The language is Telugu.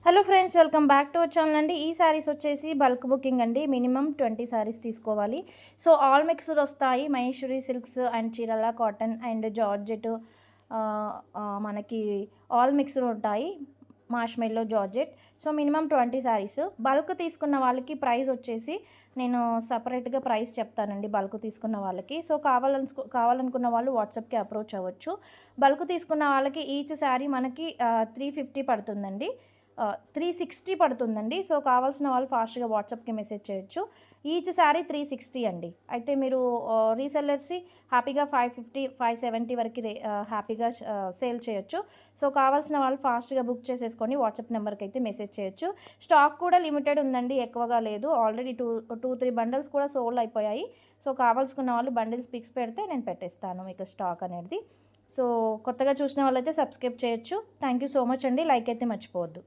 Hello friends, welcome back to our channel అండి. ఈ శారీస్ వచ్చేసి బల్క్ బుకింగ్ అండి. మినిమం 20 శారీస్ తీసుకోవాలి. సో ఆల్ మిక్స్డ్ వస్తాయి. మహేశ్వరి సిల్క్స్ అండ్ చీరల కాటన్ అండ్ జార్జెట్, మనకి ఆల్ మిక్స్డ్ ఉంటాయి. మార్ష్మెల్లో georgette. So minimum 20 saris. Bulk తీసుకున్న వాళ్ళకి ప్రైస్ వచ్చేసి నేను సపరేట్గా ప్రైస్ చెప్తానండి. బల్క్ తీసుకున్న వాళ్ళకి సో కావాలనుకున్న వాళ్ళు వాట్సాప్కి అప్రోచ్ అవ్వచ్చు. బల్క్ తీసుకున్న వాళ్ళకి ఈచ్ శారీ మనకి 350 పడుతుందండి. 360 పడుతుందండి. సో కావాల్సిన వాళ్ళు ఫాస్ట్గా వాట్సాప్కి మెసేజ్ చేయొచ్చు. ఈచ్ శారీ 360 అండి. అయితే మీరు రీసెల్లర్స్ హ్యాపీగా 550 570 వరకు హ్యాపీగా సేల్ చేయొచ్చు. సో కావాల్సిన వాళ్ళు ఫాస్ట్గా బుక్ చేసేసుకొని వాట్సాప్ నెంబర్కి అయితే మెసేజ్ చేయొచ్చు. స్టాక్ కూడా లిమిటెడ్ ఉందండి, ఎక్కువగా లేదు. ఆల్రెడీ 2-3 బండిల్స్ కూడా సోల్డ్ అయిపోయాయి. సో కావాల్సుకున్న వాళ్ళు బండిల్స్ పిక్స్ పెడితే నేను పెట్టేస్తాను మీకు స్టాక్ అనేది. సో కొత్తగా చూసిన వాళ్ళైతే సబ్స్క్రైబ్ చేయొచ్చు. థ్యాంక్ యూ సో మచ్ అండి. లైక్ అయితే మర్చిపోవద్దు.